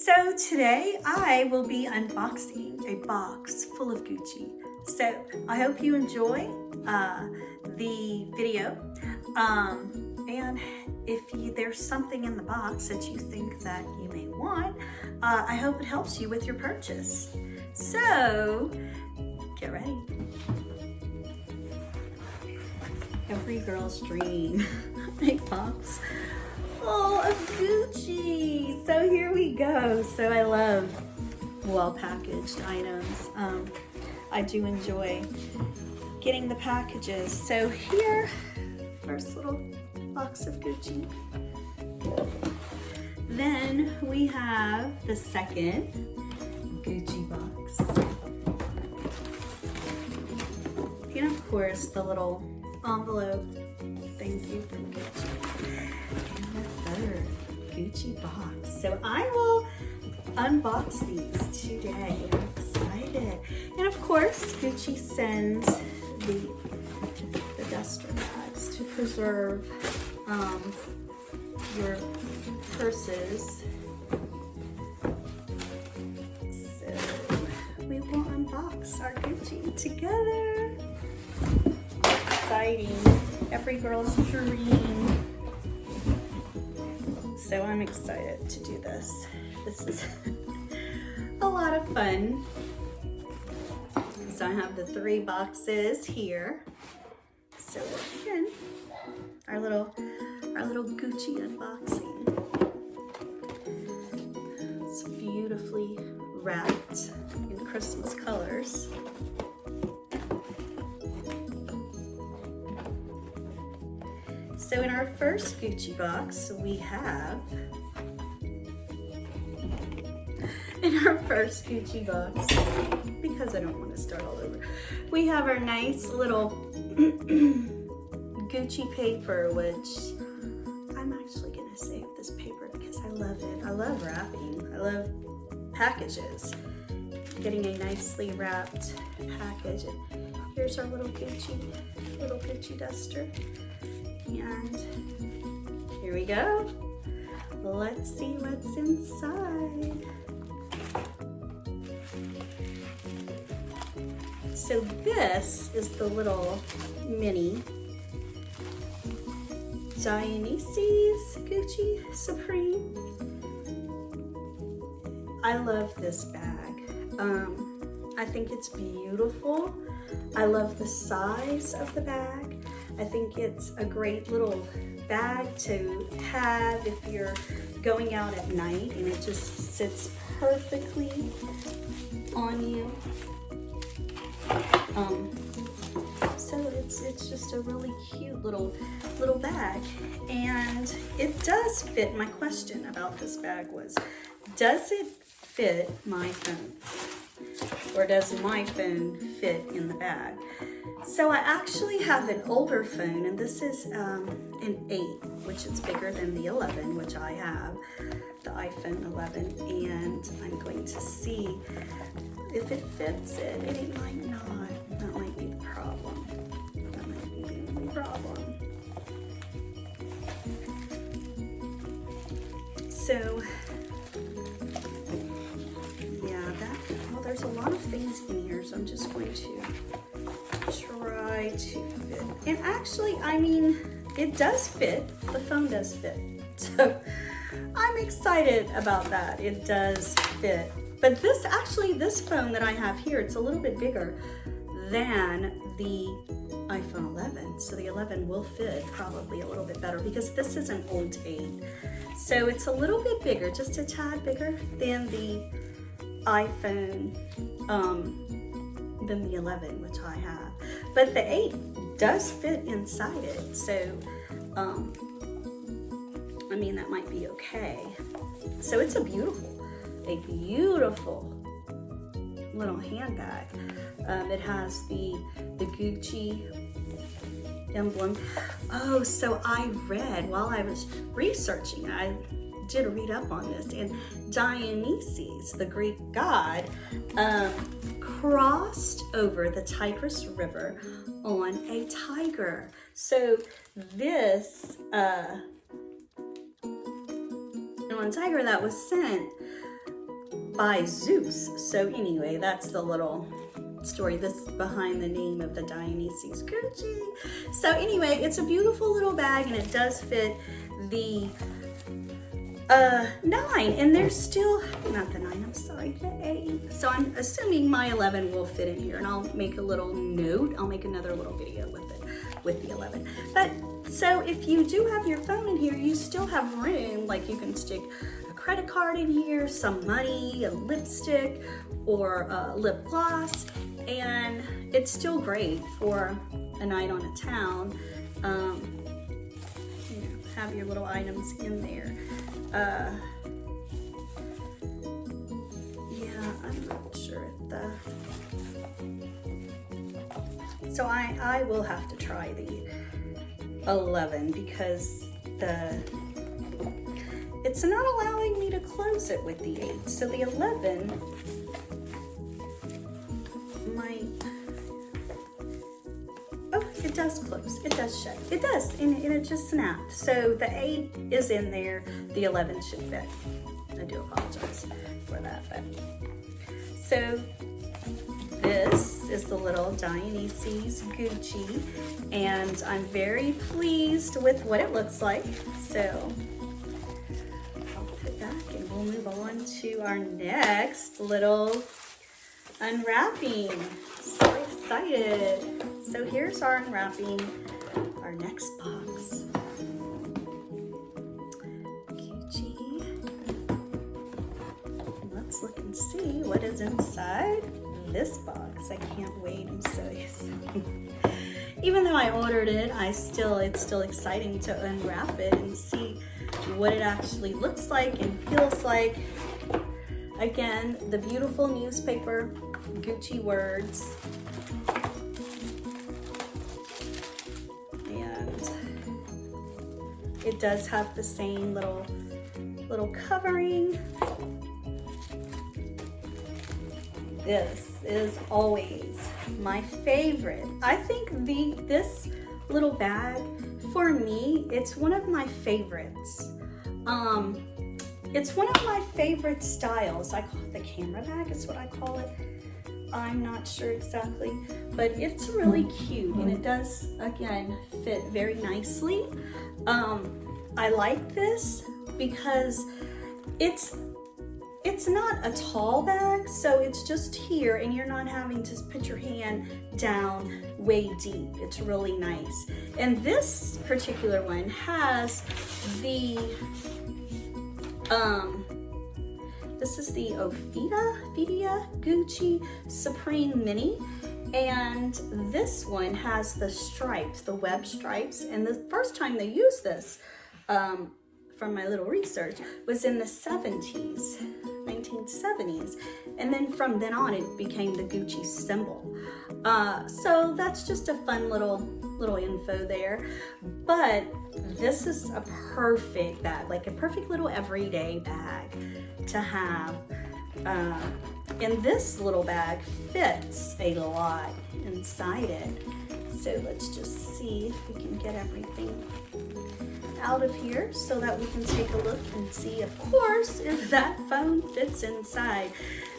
So today I will be unboxing a box full of Gucci. So I hope you enjoy the video. And if there's something in the box that you think that you may want, I hope it helps you with your purchase. So get ready. Every girl's dream, a box full of Gucci. So here we go. So I love well-packaged items. I do enjoy getting the packages. So here, first little box of Gucci. Then we have the second Gucci box. And of course, the little envelope. Thank you from Gucci. And the third Gucci box. So I will unbox these today. I'm excited. And of course, Gucci sends the duster bags to preserve your purses. So we will unbox our Gucci together. Exciting. Every girl's dream. So I'm excited to do this. This is a lot of fun. So I have the 3 boxes here. So again, our little Gucci unboxing. It's beautifully wrapped in Christmas colors. So in our first Gucci box, we have, because I don't want to start all over, we have our nice little Gucci paper, which I'm actually going to save this paper because I love it. I love wrapping. I love packages. Getting a nicely wrapped package. And here's our little Gucci duster. And here we go. Let's see what's inside. So this is the little mini Dionysus Gucci Supreme. I love this bag. I think it's beautiful. I love the size of the bag. I think it's a great little bag to have if you're going out at night, and it just sits perfectly on you. So it's just a really cute little bag, and it does fit. My question about this bag was, does it fit my phone, or does my phone fit in the bag? So I actually have an older phone, and this is an 8, which is bigger than the 11, which I have, the iPhone 11, and I'm going to see if it fits it, and it might not. That might be the problem. That might be the only problem. So, yeah, well, there's a lot of things in here, so I'm just going to try to fit. And actually, I mean, it does fit. The phone does fit. So I'm excited about that. It does fit. But this phone that I have here, it's a little bit bigger than the iPhone 11. So the 11 will fit probably a little bit better because this is an old 8. So it's a little bit bigger, just a tad bigger than the iPhone, than the 11, which I have. But the 8 does fit inside it. So, I mean, that might be okay. So it's a beautiful little handbag. It has the Gucci emblem. Oh, so I read while I was researching, I did read up on this, and Dionysus, the Greek god, crossed over the Tigris River on a tiger. So this on a tiger that was sent by Zeus. So anyway, that's the little story. This is behind the name of the Dionysus Gucci. So anyway, it's a beautiful little bag, and it does fit the 9, and there's still not the 9, I'm sorry, the 8. So I'm assuming my 11 will fit in here, and I'll make a little note. I'll make another little video with it, with the 11. But so if you do have your phone in here, you still have room. Like you can stick a credit card in here, some money, a lipstick, or a lip gloss, and it's still great for a night on a town. You know, have your little items in there. Yeah, I'm not sure so I will have to try the 11 because it's not allowing me to close it with the 8. So the 11 might, oh, it does close, it does shut, it does, and it just snapped. So the 8 is in there, the 11 should fit. I do apologize for that, but so this is the little Dionysus Gucci, and I'm very pleased with what it looks like. So I'll put it back, and we'll move on to our next little unwrapping. So excited. So here's our unwrapping, our next box. Gucci. And let's look and see what is inside this box. I can't wait. I'm so excited. Even though I ordered it, it's still exciting to unwrap it and see what it actually looks like and feels like. Again, the beautiful newspaper Gucci words. And it does have the same little covering. This is always my favorite. I think this little bag, for me, it's one of my favorites. It's one of my favorite styles. I call it the camera bag, is what I call it. I'm not sure exactly, but it's really cute, and it does, again, fit very nicely. I like this because it's not a tall bag, so it's just here, and you're not having to put your hand down way deep. It's really nice. And this particular one has the, this is the Ophidia Gucci Supreme Mini, and this one has the stripes, the web stripes, and the first time they used this, from my little research, was in the 1970s, and then from then on it became the Gucci symbol. So that's just a fun little info there. But this is a perfect bag, like a perfect little everyday bag to have. And this little bag fits a lot inside it. So let's just see if we can get everything out of here so that we can take a look and see, of course, if that phone fits inside,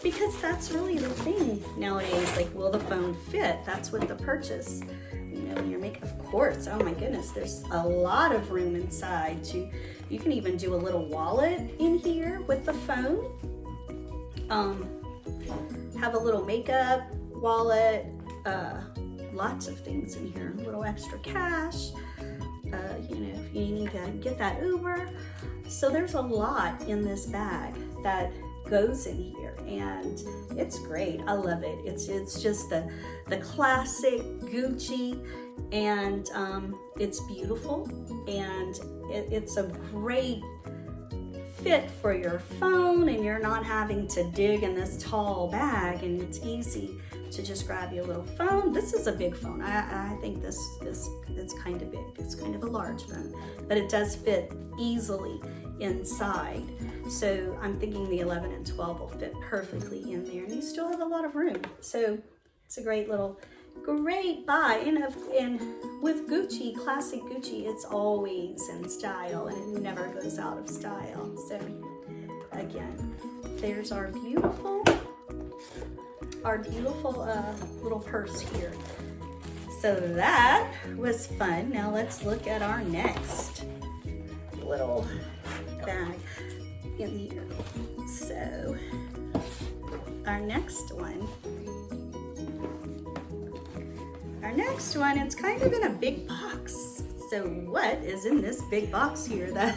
because that's really the thing nowadays. Like, will the phone fit? That's what the purchase, you know, when you're making, of course. Oh my goodness, there's a lot of room inside. You can even do a little wallet in here with the phone. Have a little makeup wallet, lots of things in here, a little extra cash. You know, if you need to get that Uber. So there's a lot in this bag that goes in here, and it's great. I love it. It's just the classic Gucci, and it's beautiful, and it's a great fit for your phone, and you're not having to dig in this tall bag, and it's easy to just grab your little phone. This is a big phone. I think this it's kind of big. It's kind of a large phone, but it does fit easily inside. So I'm thinking the 11 and 12 will fit perfectly in there, and you still have a lot of room. So it's a great buy. And with Gucci, classic Gucci, it's always in style, and it never goes out of style. So again, there's our beautiful little purse here. So that was fun. Now let's look at our next little bag in here. So our next one, it's kind of in a big box. So what is in this big box here? That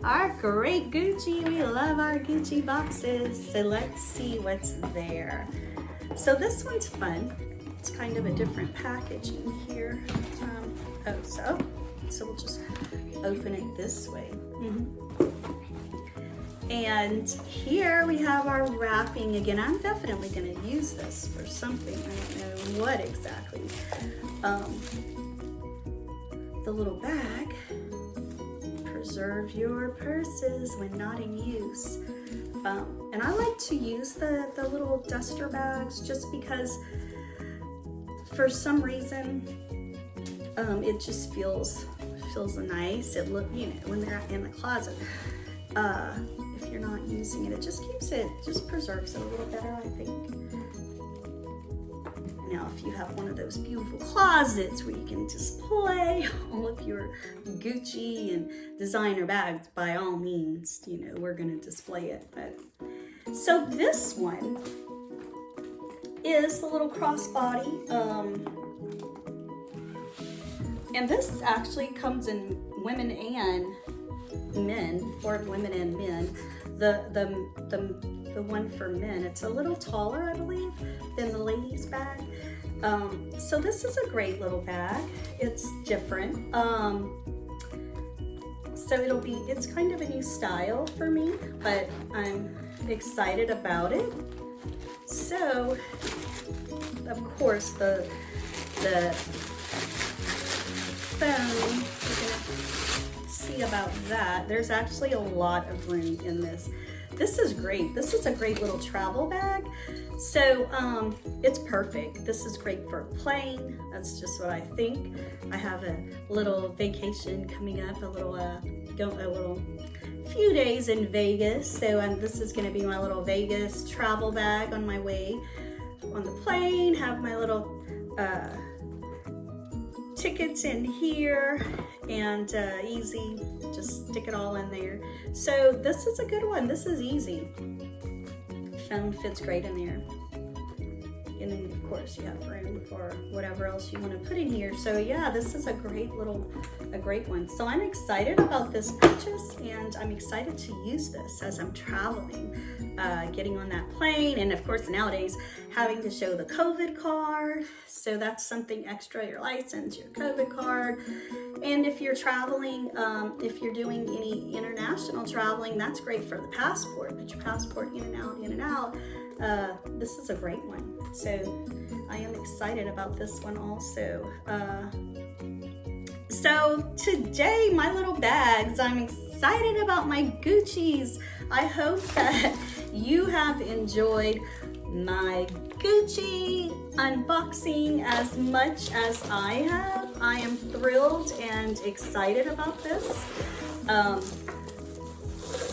our great Gucci, we love our Gucci boxes. So let's see what's there. So this one's fun. It's kind of a different packaging here. So we'll just open it this way. And here we have our wrapping. Again, I'm definitely going to use this for something. I don't know what exactly. The little bag. Preserve your purses when not in use. And I like to use the little duster bags just because for some reason it just feels nice. It look, you know, when they're in the closet. If you're not using it, it just preserves it a little better, I think. Now, if you have one of those beautiful closets where you can display all of your Gucci and designer bags, by all means, you know, we're gonna display it. But so this one is the little crossbody, and this actually comes in women and men, or women and men. The one for men, it's a little taller, I believe, than the ladies' bag. So this is a great little bag. It's different. So it's kind of a new style for me, but I'm excited about it. So, of course, the phone, we're gonna see about that. There's actually a lot of room in this. This is great. This is a great little travel bag. So it's perfect. This is great for a plane. That's just what I think. I have a little vacation coming up, a little few days in Vegas. So this is gonna be my little Vegas travel bag on my way on the plane. Have my little tickets in here and easy, just stick it all in there. So this is a good one. This is easy. Phone fits great in there. And then of course you have room for whatever else you want to put in here. So yeah, this is a great one. So I'm excited about this purchase, and I'm excited to use this as I'm traveling, getting on that plane. And of course nowadays having to show the COVID card. So that's something extra, your license, your COVID card. And if you're traveling, if you're doing any international traveling, that's great for the passport. Put your passport in and out. This is a great one. So I am excited about this one also. So today, my little bags, I'm excited about my Gucci's. I hope that you have enjoyed my Gucci unboxing as much as I have. I am thrilled and excited about this.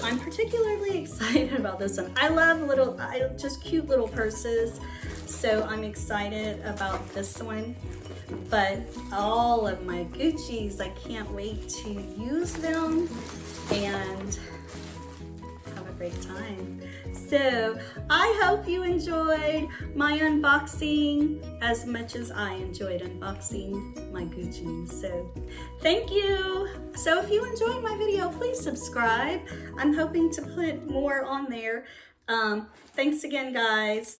I'm particularly excited about this one. I love just cute little purses. So I'm excited about this one. But all of my Gucci's, I can't wait to use them and have a great time. So I hope you enjoyed my unboxing as much as I enjoyed unboxing my Gucci's. So thank you. So if you enjoyed my video, please subscribe. I'm hoping to put more on there. Thanks again, guys.